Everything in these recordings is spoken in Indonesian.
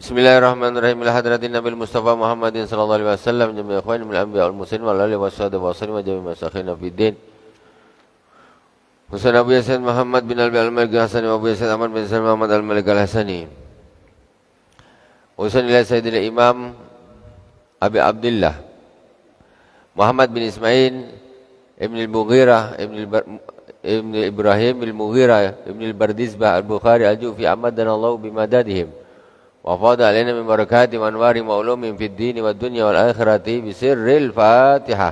Bismillahirrahmanirrahim. Ila hadratin Nabi Mustafa Muhammadin sallallahu alaihi wasallam jami'a ikhwan min al-anbiya wal muslimin wal alihi washabihi wa sallam jami'a masakhina fid din. Musa Nabi Yasin Muhammad bin Albi al-Malik al-Hasani wa Abu Yasin Ahmad bin Salim Muhammad al-Malik al-Hasani. Usan ila Sayyidina Imam Abi Abdullah Muhammad bin Ismail Ibn al-Mughirah Ibn Ibrahim al-Mughirah Ibn al-Bardizbah al-Bukhari al-Jufi amadana Allah bimadadihim wa fada alaina min barakati wa anwari wa ulumin fid dini wad dunya wal akhirati bi sirril Fatihah.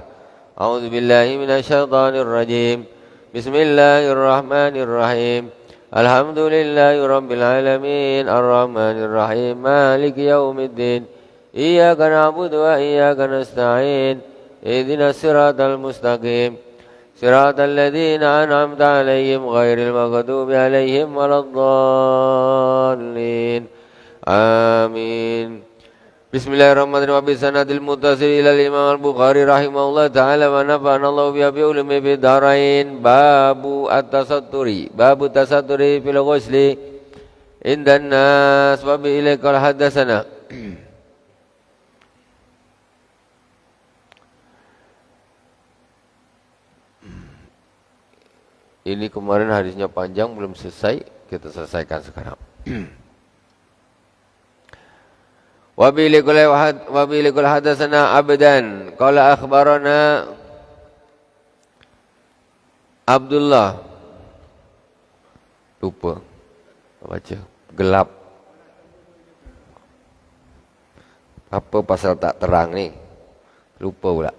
A'udzu billahi minasy syaithanir rajim. Bismillahirrahmanirrahim. Alhamdulillahi rabbil alamin arrahmanir rahim maliki yaumiddin. Iyyaka na'budu wa iyyaka nasta'in. Ihdinas siratal mustaqim. Siratal ladzina an'amta 'alaihim ghairil maghdubi 'alaihim waladdallin. Amin. Bismillahirrahmanirrahim. Wa bisanadil muttasil ila al-Imam al-Bukhari rahimahullah ta'ala wa nafa'ana Allah biha bi ulumi fid dharain. Babu at-tasatturi. Babu tasatturi fil ghusli indan nas wa bi ilaikal hadatsana. Ini kemarin hadisnya panjang belum selesai, kita selesaikan sekarang. Wa bi likul hadatsana abdan qala akhbarana Abdullah, lupa baca gelap apa pasal tak terang ni, lupa pula.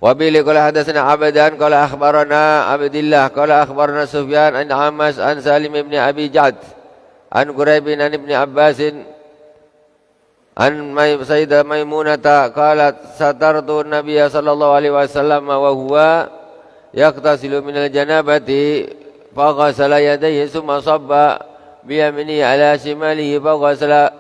Wa bi likul hadatsana abdan qala akhbarana Abdullah qala akhbarana Sufyan an Amas an Salim ibn Abi Ja'd an Quraib bin Ibn Abbas an Sayyidah Maimunata qalat satartu Nabiya sallallahu alaihi wasallam wa huwa yaqtasilu min al-janabati faghasala yadayhi thumma sabba bi yaminihi ala shimalihi faghasala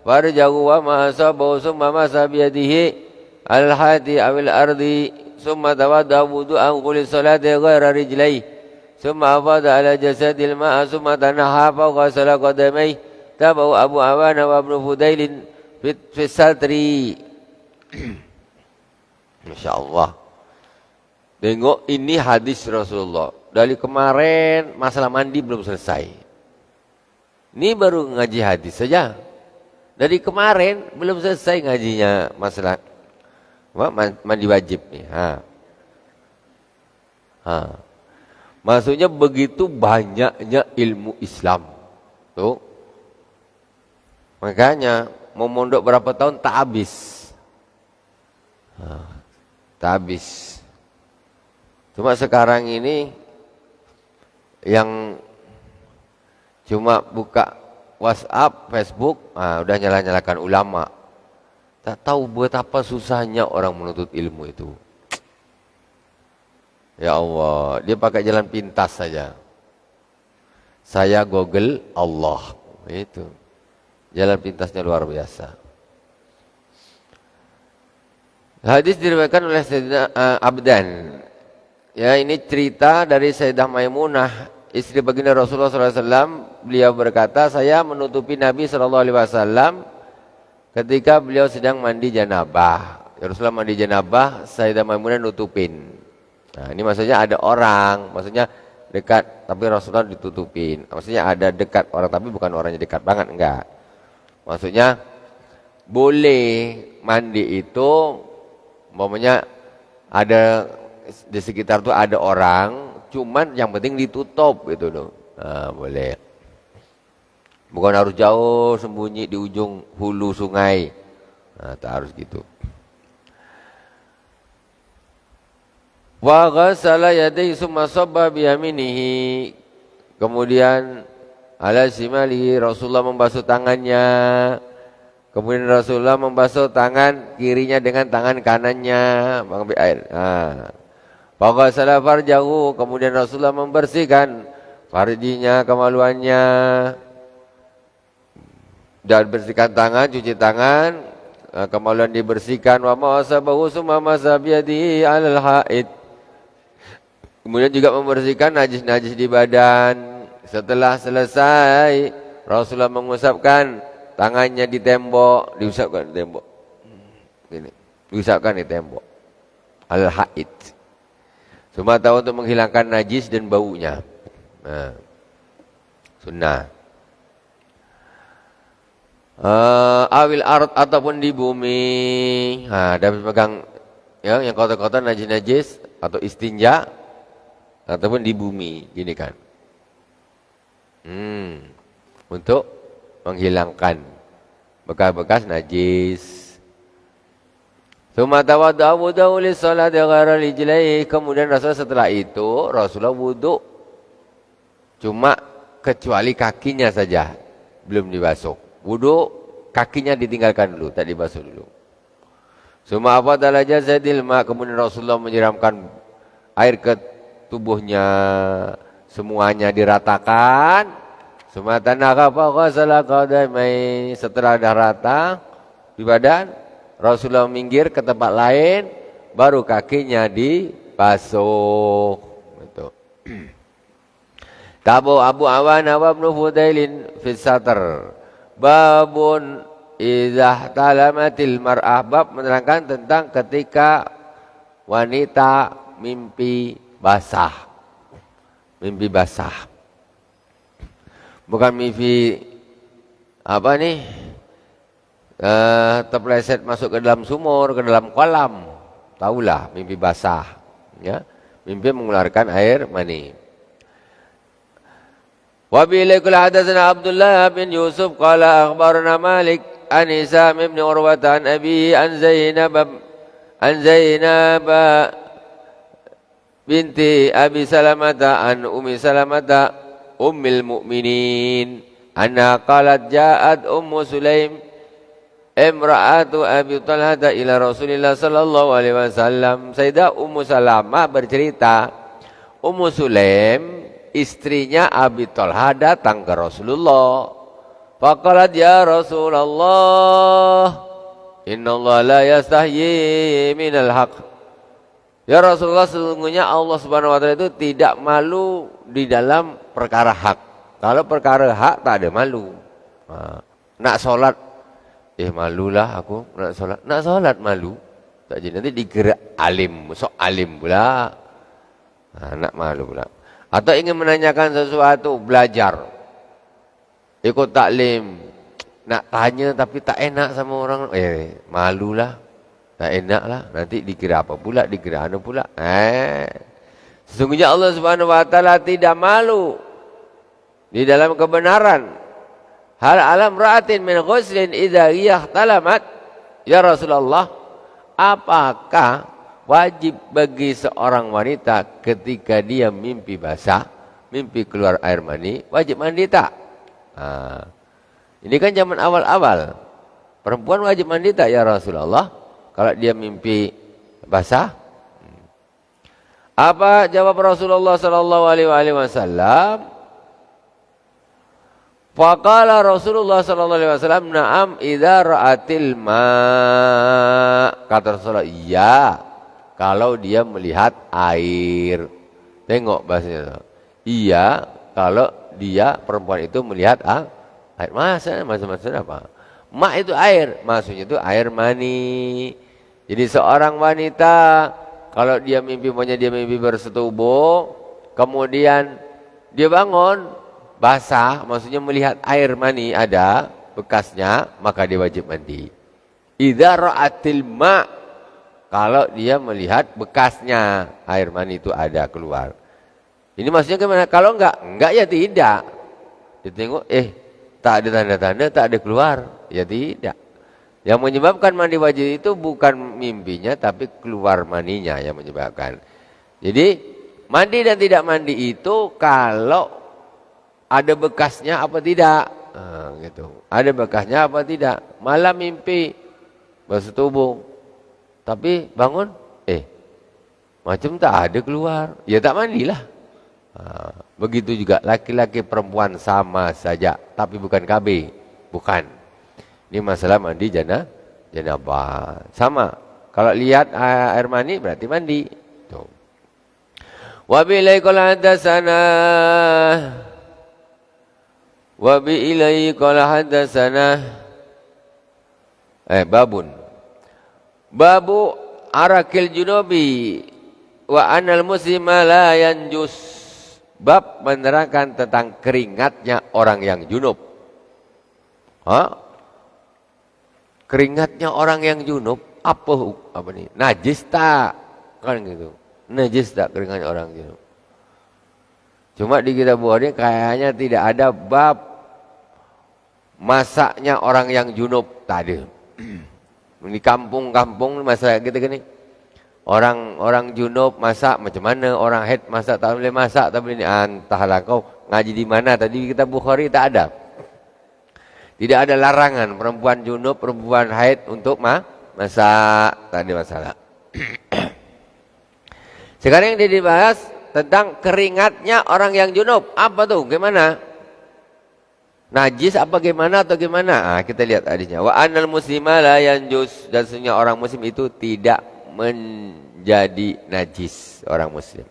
farjahu wa ma asabahu thumma masa bi yadihi al-hati aw al-ardi thumma tawadda wudu'an qul salati ghayra rijlaihi ثم أفاض على جسد الماء ثم تنحى فغسل قدميه تابعه أبو عوان وابن فضيل في الستر. Masya Allah. Tengok ini hadis Rasulullah. Dari kemarin masalah mandi belum selesai. Ini baru ngaji hadis saja. Dari kemarin belum selesai ngajinya masalah mandi wajib nih. Maksudnya begitu banyaknya ilmu Islam. Tuh. Makanya mau mondok berapa tahun tak habis. Tak habis. Cuma sekarang ini yang cuma buka WhatsApp, Facebook, udah nyala-nyalakan ulama. Tak tahu buat apa susahnya orang menuntut ilmu itu. Ya Allah, dia pakai jalan pintas saja. Saya Google Allah, itu. Jalan pintasnya luar biasa. Hadis diriwayatkan oleh Sayyidina Abdan. Ya, ini cerita dari Sayyidah Maimunah, istri baginda Rasulullah SAW. Beliau berkata, saya menutupi Nabi SAW ketika beliau sedang mandi janabah. Rasulullah mandi janabah, Sayyidah Maimunah nutupin. Nah, ini maksudnya ada orang, maksudnya dekat, tapi Rasulullah ditutupin. Maksudnya ada dekat orang, tapi bukan orangnya dekat banget, enggak. Maksudnya boleh mandi itu, umpamanya ada di sekitar itu ada orang, cuman yang penting ditutup gitu loh. Nah, boleh. Bukan harus jauh sembunyi di ujung hulu sungai. Nah, tak harus gitu. Wa ghasala yadayhi summa sabba bi yaminihi. Kemudian ala shimalihi, Rasulullah membasuh tangannya. Kemudian Rasulullah membasuh tangan kirinya dengan tangan kanannya, mengambil air. Wa ghasala farjahu, kemudian Rasulullah membersihkan farjinya, kemaluannya. Dan bersihkan tangan, cuci tangan, kemaluan dibersihkan. Wa ma asabahu summa masa bi yadihi 'alal haid. Kemudian juga membersihkan najis-najis di badan. Setelah selesai Rasulullah mengusapkan tangannya di tembok, diusapkan di tembok. Ini, diusapkan di tembok. Al-haid. Semata untuk menghilangkan najis dan baunya. Nah, sunnah. Awil ard ataupun di bumi. Nah, dapat pegang ya, yang kotor-kotor najis-najis atau istinja ataupun di bumi, gini kan. Untuk menghilangkan bekas-bekas najis. Tsumma tawadda'a wudu'u lis-shalati ghaira rijlaihi. Kemudian Rasulullah setelah itu Rasulullah wudu cuma kecuali kakinya saja belum dibasuh. Wudu kakinya ditinggalkan dulu, tak dibasuh dulu. Tsumma afadala jasadil ma, kemudian Rasulullah menyiramkan air ke tubuhnya, semuanya diratakan. Tsumma tanaka fa ghasala qadamai, setelah dah rata di badan, Rasulullah minggir ke tempat lain, baru kakinya dibasuh. Betul. Tabu Abu Awana wa Ibnu Fudailin fi satr. Babun idza talamatil mar'ah, bab menerangkan tentang ketika wanita mimpi basah. Mimpi basah. Bukan mimpi apa nih? Terpeleset masuk ke dalam sumur, ke dalam kolam. Tahulah mimpi basah, ya. Mimpi mengeluarkan air mani. Wa bi ilaikul hadatsana Abdullah bin Yusuf qala akhbarana Malik an Hisam bin Urwah an Abi an Zainab binti Abi Salamah an Ummi Salamah ummil mu'minin anna qalat ja'at Ummu Sulaim imra'atu Abi Talhah ila Rasulillah sallallahu alaihi wasallam. Sayyidah Ummu Salamah bercerita, Ummu Sulaim istrinya Abi Talhah datang ke Rasulullah. Faqalat ya Rasulullah, innallaha la yastahyi minal haqq. Ya Rasulullah, sesungguhnya Allah Subhanahu wa taala itu tidak malu di dalam perkara hak. Kalau perkara hak tak ada malu. Nak solat, malulah aku nak solat malu. Tak jadi nanti dikira alim, sok alim pula. Nak malu pula. Atau ingin menanyakan sesuatu, belajar, ikut taklim, nak tanya tapi tak enak sama orang, malulah, tak enak lah, nanti dikira apa pula, dikira anu pula. Sesungguhnya Allah Subhanahu wa taala tidak malu di dalam kebenaran. Hal alam ra'atin min ghuslin idza ihtalamat. Ya Rasulullah, apakah wajib bagi seorang wanita ketika dia mimpi basah, mimpi keluar air mani, wajib mandi tak? Ini kan zaman awal-awal. Perempuan wajib mandi tak ya Rasulullah kalau dia mimpi basah? Apa jawab Rasulullah sallallahu alaihi wasallam? Faqala Rasulullah sallallahu alaihi wasallam, "Na'am idza ra'atil ma." Kata Rasulullah, iya kalau dia melihat air. Tengok bahasanya. Iya kalau dia perempuan itu melihat air. Maksudnya apa? Ma itu air, maksudnya itu air mani. Jadi seorang wanita kalau dia mimpi bersetubuh, kemudian dia bangun basah, maksudnya melihat air mani ada bekasnya, maka dia wajib mandi. Idza ra'atil ma, kalau dia melihat bekasnya air mani itu ada keluar. Ini maksudnya gimana? Kalau enggak ya tidak. Ditengok, tak ada tanda-tanda, tak ada keluar, ya tidak. Yang menyebabkan mandi wajib itu bukan mimpinya, tapi keluar maninya yang menyebabkan. Jadi mandi dan tidak mandi itu kalau ada bekasnya apa tidak, gitu. Ada bekasnya apa tidak. Malam mimpi bersetubuh, tapi bangun, macam tak ada keluar, ya tak mandilah. Begitu juga laki-laki perempuan sama saja, tapi bukan KB, bukan. Ini masalah mandi janabah. Sama. Kalau lihat air mani berarti mandi. Tuh. Wa bilaikul hadatsana Wa bi ilaihi qala hadatsana babun. Babu arakil junubi wa anal muslima la yanjus. Bab menerangkan tentang keringatnya orang yang junub. Keringatnya orang yang junub apa nih? Najis tak? Kan gitu. Najis tak keringatnya orang junub? Cuma di kitab Bukhari kayaknya tidak ada bab masaknya orang yang junub tadi. Di kampung-kampung masalah gitu gini. Orang junub masak macam mana, orang haid masak tak boleh masak, tak boleh ni. Entahlah kau ngaji di mana tadi kita Bukhari tak ada. Tidak ada larangan perempuan junub, perempuan haid untuk masak, tak ada masalah. Sekarang yang dibahas tentang keringatnya orang yang junub. Apa tuh? Gimana? Najis apa gimana atau gimana? Kita lihat hadisnya. Wa anal muslima la yanjus, dan sesungguhnya orang muslim itu tidak menjadi najis orang muslim.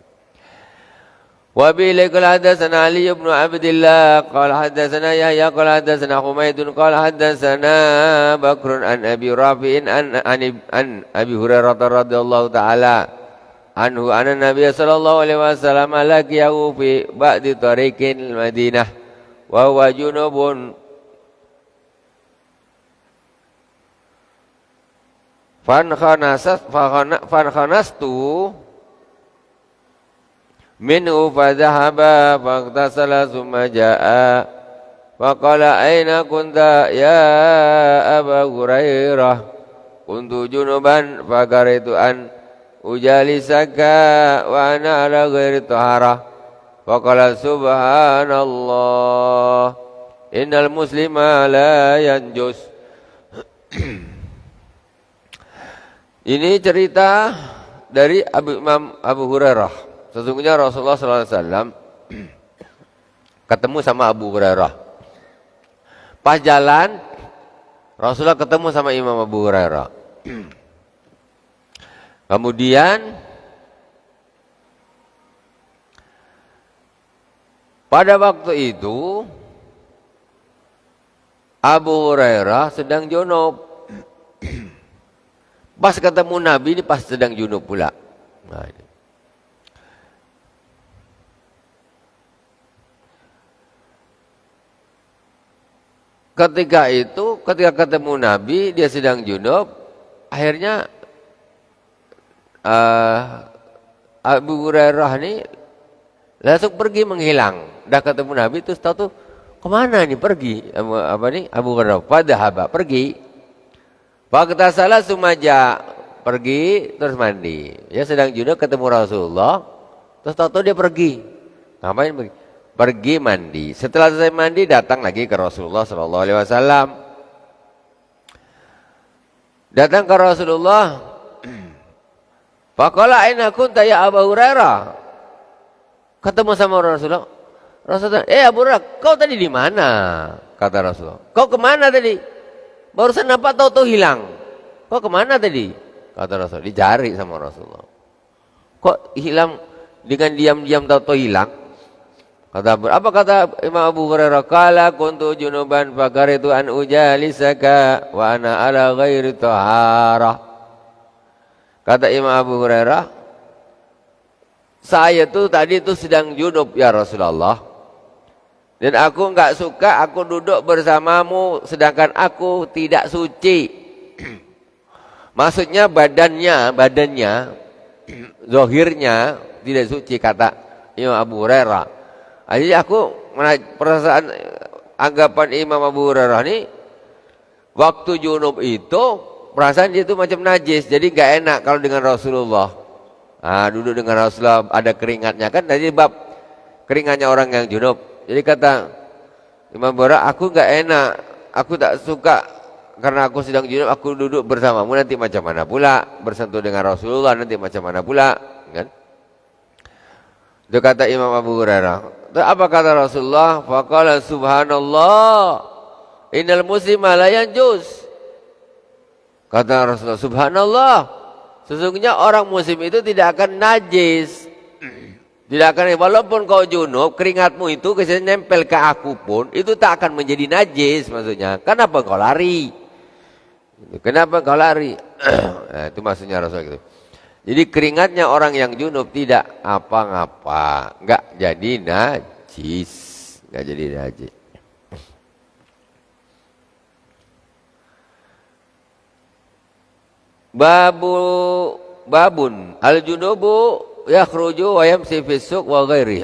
Wa bi qala hadatsana Ali ibn Abdullah qala hadatsana Yahya qala hadatsana Humaid qala hadatsana Bakr an Abi Rafi'in an Abi Hurairah radhiyallahu taala anhu anna Nabiy sallallahu alaihi wasallam laqiyahu fi ba'di tariqil Madinah wa huwa junubun fankanastu minhu fadhahaba faqtasala summa jaa faqala aina kunta ya Aba Hurairah kuntu junuban fakaritu an ujalisaka wa ana ala ghairi taharah faqala subhanallah innal muslima la yanjus. Ini cerita dari Imam Abu Hurairah. Sesungguhnya Rasulullah SAW ketemu sama Abu Hurairah. Pas jalan, Rasulullah ketemu sama Imam Abu Hurairah. Kemudian pada waktu itu Abu Hurairah sedang junub. Pas ketemu Nabi ini pas sedang junub pula. Nah, ini. Ketika ketemu Nabi dia sedang junub, akhirnya Abu Hurairah ini langsung pergi menghilang. Dah ketemu Nabi terus tahu tuh kemana nih pergi? Abu Hurairah padahaba pergi. Waktu salah sumaja pergi terus mandi. Dia sedang junub ketemu Rasulullah, terus tahu dia pergi. Ngapain pergi? Pergi mandi. Setelah selesai mandi datang lagi ke Rasulullah sallallahu alaihi wasallam. Datang ke Rasulullah. Faqala aina kunta ya Abu Hurairah? Ketemu sama Rasulullah. Rasulullah, Abu Hurairah, kau tadi di mana? Kata Rasulullah. Kau kemana tadi? Barusan nampak tahu-tahu hilang. Kok kemana tadi? Kata Rasul. Dicari sama Rasulullah. Kok hilang dengan diam-diam tahu-tahu hilang? Apa kata Imam Abu Hurairah? Qala kuntu junuban fakaritu an ujalisaka wa ana ala ghairi taharah. Kata Imam Abu Hurairah, saya tuh tadi tuh sedang junub ya Rasulullah. Dan aku enggak suka aku duduk bersamamu sedangkan aku tidak suci. Maksudnya badannya, zahirnya tidak suci kata Imam Abu Hurairah. Jadi aku perasaan anggapan Imam Abu Hurairah ini waktu junub itu perasaan dia itu macam najis. Jadi enggak enak kalau dengan Rasulullah. Duduk dengan Rasulullah ada keringatnya kan. Jadi bab keringatnya orang yang junub. Jadi kata Imam Bara, aku enggak enak, aku tak suka karena aku sedang junub, aku duduk bersamamu nanti macam mana pula, bersentuh dengan Rasulullah nanti macam mana pula, kan? Itu kata Imam Abu Hurairah. Apa kata Rasulullah? Faqala subhanallah, innal muslima la yanjus. Kata Rasulullah, subhanallah, sesungguhnya orang muslim itu tidak akan najis. Tidak akan, walaupun kau junub, keringatmu itu kemudian nempel ke aku pun, itu tak akan menjadi najis maksudnya. Kenapa kau lari? Kenapa kau lari? Nah, itu maksudnya Rasul gitu. Jadi keringatnya orang yang junub tidak apa-apa, enggak jadi najis, enggak jadi najis. Babun al-junubu yakhruju wa yamsi fi suq wa ghairi.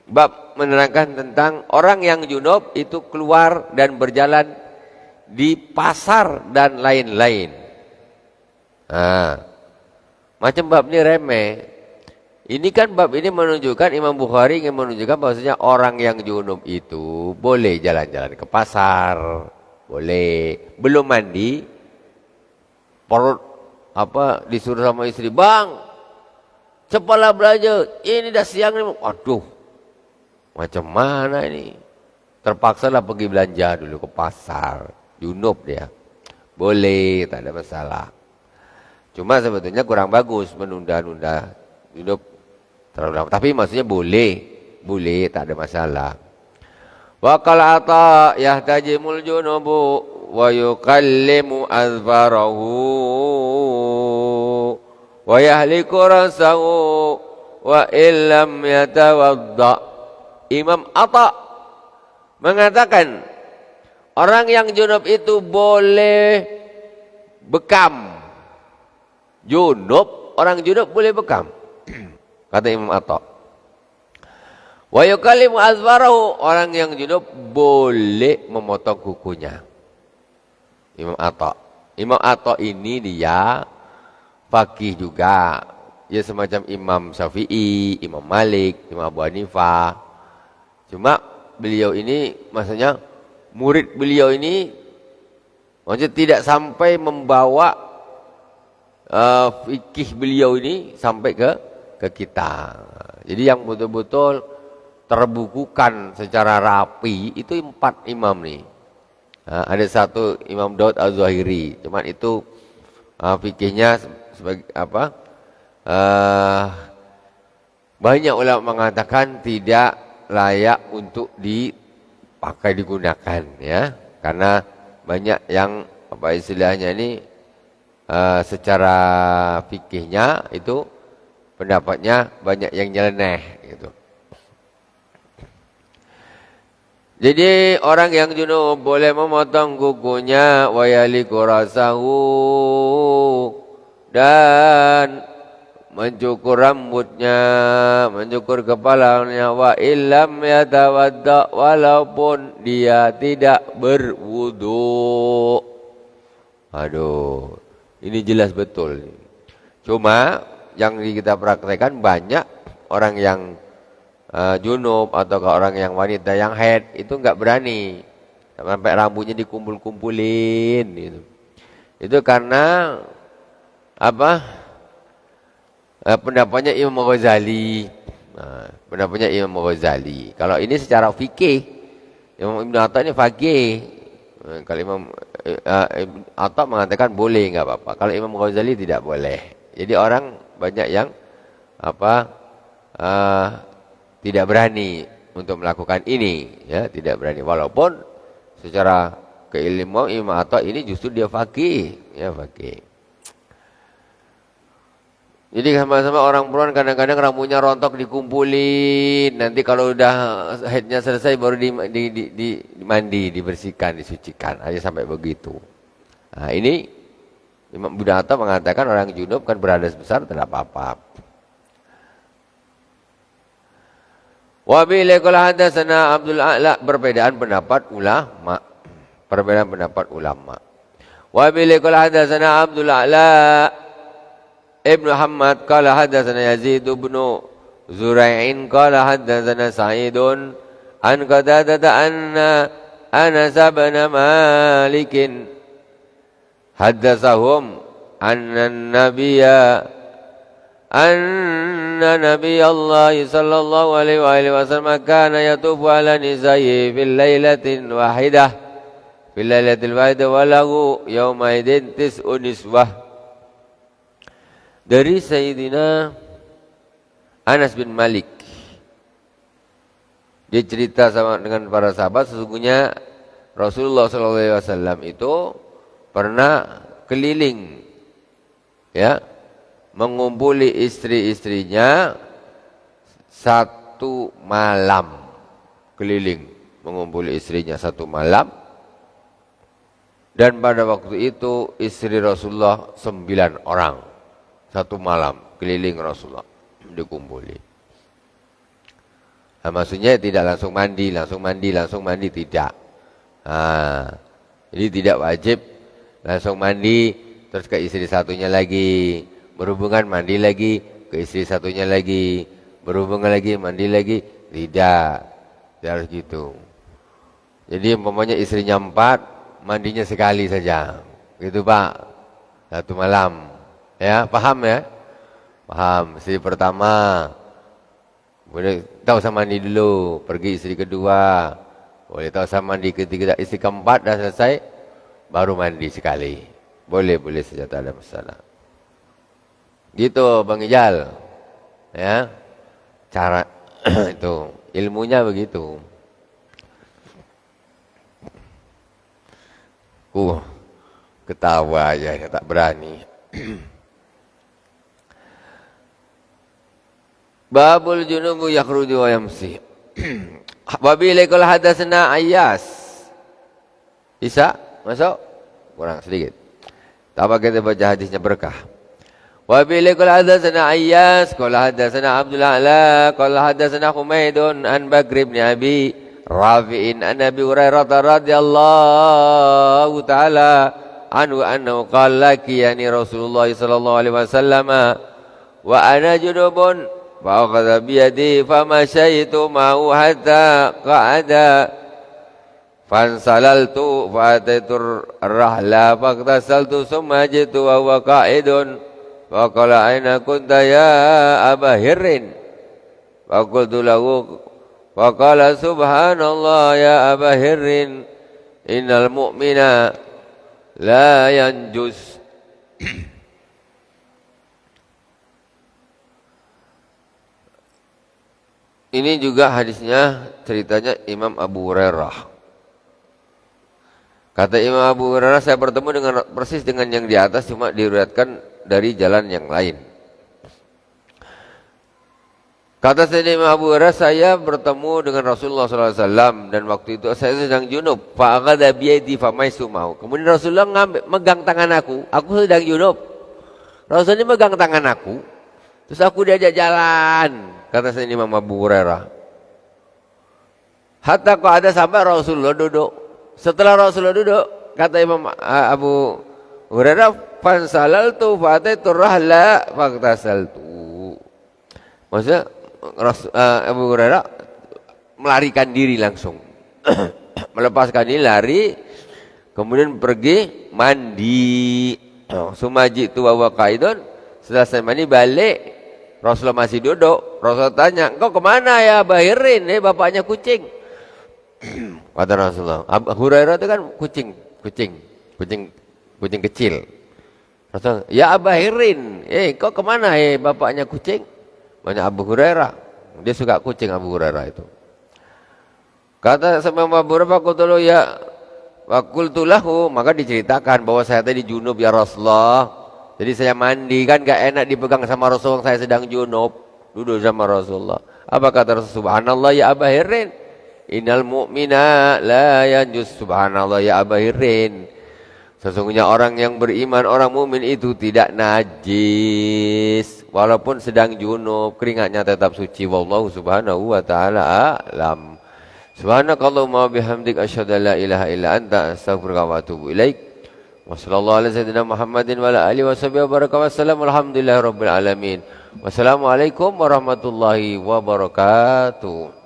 Bab menerangkan tentang orang yang junub itu keluar dan berjalan di pasar dan lain-lain. Nah, macam bab ini remeh. Ini kan bab ini menunjukkan, Imam Bukhari ingin menunjukkan bahwasanya orang yang junub itu boleh jalan-jalan ke pasar, boleh, belum mandi, perut disuruh sama istri, bang, cepatlah belanja, ini dah siang nih. Waduh, macam mana ini? Terpaksalah pergi belanja dulu ke pasar. Junub dia, boleh, tak ada masalah. Cuma sebetulnya kurang bagus menunda-nunda junub terlalu lama. Tapi maksudnya boleh, tak ada masalah. Wa qal ata yahtajimul junubu wa yukallimu azfarahu wa yahliku rasahu wa illam yatawadda. Imam Ata mengatakan orang yang junub itu boleh bekam. Orang junub boleh bekam. Kata Imam Ata. Wa yukallimu azfarahu, orang yang junub boleh memotong kukunya. Imam Ata. Imam Ata ini dia faqih juga. Ya semacam Imam Syafi'i, Imam Malik, Imam Abu Hanifah. Cuma beliau ini maksudnya murid beliau ini maksudnya tidak sampai membawa fikih beliau ini sampai ke kita. Jadi yang betul-betul terbukukan secara rapi itu 4 imam nih. Ada satu Imam Daud Az-Zahiri, cuman itu fikihnya sebagai apa? Banyak ulama mengatakan tidak layak untuk dipakai digunakan ya, karena banyak yang apa istilahnya ini secara fikihnya itu pendapatnya banyak yang nyeleneh gitu. Jadi orang yang junub boleh memotong kukunya wa yaliku rasahu dan mencukur rambutnya, mencukur kepalanya, wa illam yatawadda, walaupun dia tidak berwudu. Aduh, ini jelas betul. Cuma yang kita praktekkan banyak orang yang junub atau orang yang wanita yang haid itu enggak berani sampai rambutnya dikumpul-kumpulin gitu. Itu karena apa? Pendapatnya Imam Ghazali. Pendapatnya Imam Ghazali. Kalau ini secara fikih, Imam Ibn Atta ini faqih. Kalau Imam Atta mengatakan boleh, enggak apa-apa. Kalau Imam Ghazali tidak boleh. Jadi orang banyak yang tidak berani untuk melakukan ini, ya, tidak berani. Walaupun secara keilmuan Imam Atta ini justru dia faqih, ya faqih. Jadi sama-sama orang perempuan kadang-kadang rambutnya rontok dikumpulin. Nanti kalau udah haidnya selesai baru mandi, dibersihkan, disucikan. Aja sampai begitu. Nah ini Imam Ibn Atta mengatakan orang junub kan berhadas besar tidak apa-apa. Wabillahi qala hadatsana Abdul A'la, perbedaan pendapat ulama. Perbedaan pendapat ulama. Wabillahi qala hadatsana Abdul A'la Ibn Muhammad qala hadatsana Yazid ibn Zurai'in qala hadatsana Sa'idun an Qatadah anna Anas bin Malik hadatsahum anna Nabi Allah sallallahu alaihi wasallam kana yatufu ala nisa'i fil lailatin wahidah wa lahu yawma idin tis'u niswah. Dari Sayyidina Anas bin Malik. Dia cerita sama dengan para sahabat, sesungguhnya Rasulullah SAW itu pernah keliling, ya, mengumpuli istri-istrinya satu malam, keliling mengumpuli istrinya satu malam. Dan pada waktu itu istri Rasulullah 9 orang, satu malam keliling Rasulullah dikumpuli. Nah, maksudnya tidak langsung mandi, tidak. Nah, jadi tidak wajib langsung mandi terus ke istri satunya lagi, berhubungan mandi lagi, ke istri satunya lagi, berhubungan lagi, mandi lagi, tidak harus gitu. Jadi umpamanya istrinya 4, mandinya sekali saja, gitu Pak, satu malam, ya, paham ya? Paham. Istri pertama boleh tak usah mandi dulu, pergi istri kedua, boleh tak usah mandi ketiga, istri keempat dah selesai, baru mandi sekali. Boleh saja, tak ada masalah. Gitu Bang Ijal, ya, cara itu ilmunya begitu. Ketawa aja, tak berani. Babul junubu yakhruju wa yamsi. Wabilaikul hadasna Ayyas. Isa, masuk? Kurang sedikit. Tapi kita baca hadisnya berkah. Wabilaikul hadasna Ayyas, qala hadasna Abdul A'la, qala hadasna Humaidun an Bakr bin Abi Rafi'in an Abi Hurairah radhiyallahu ta'ala anhu annahu qala laqiyani Rasulullah sallallahu alaihi wasallam wa ana junubun فأخذ بيدي فمشيت معه حتى قعد فانسللت فأتيت الرحل فاغتسلت ثم جئت وهو قائد فقال أين كنت يا أبا هر فقلت له فقال سبحان الله يا أبا هر إن المؤمن لا ينجس. Ini juga hadisnya, ceritanya Imam Abu Hurairah. Kata Imam Abu Hurairah, saya bertemu dengan persis dengan yang di atas, cuma diriwayatkan dari jalan yang lain. Kata Sayyidina Imam Abu Hurairah, saya bertemu dengan Rasulullah SAW dan waktu itu saya sedang junub. Fa'aghadha biyadi famaisu mau. Kemudian Rasulullah megang tangan aku sedang junub. Rasulullah megang tangan aku, terus aku diajak jalan. Kata Sayyidina Imam Abu Hurairah, hatta kok ada sampai Rasulullah duduk. Setelah Rasulullah duduk, kata Imam Abu Hurairah, fansalaltu fataitu rahla faqtasaltu. Maksudnya Abu Hurairah melarikan diri langsung. Melepaskan diri, lari, kemudian pergi mandi. Sumaji tu wa qaidun. Setelah saya mandi balik, Rasulullah masih duduk. Rasulullah tanya, engkau kemana ya Bahirin? Bapaknya kucing. Kata Rasulullah, Abu Hurairah itu kan kucing kecil. Rasulullah, ya Bahirin, engkau kemana bapaknya kucing? Banyak Abu Hurairah. Dia suka kucing Abu Hurairah itu. Kata sama Abu Hurairah, qultu ya wakultulahu, maka diceritakan bahwa saya tadi junub ya Rasulullah. Jadi saya mandi, kan gak enak dipegang sama Rasulullah, saya sedang junub, duduk sama Rasulullah. Apa kata Rasulullah? Subhanallah ya Aba Hirrin, innal mu'mina la yanjus. Subhanallah ya Aba Hirrin, sesungguhnya orang yang beriman, orang mukmin itu tidak najis walaupun sedang junub, keringatnya tetap suci. Wallahu subhanahu wa ta'ala a'lam. Subhanakallahumma bihamdik asyhadu an la ilaha illa anta astaghfiruka wa atubu ilaik. Wassallallahu ala sayyidina Muhammadin wa ala alihi wa sahbihi wa baraka wa sallam. Alhamdulillahirabbil alamin. Wassalamualaikum warahmatullahi wabarakatuh.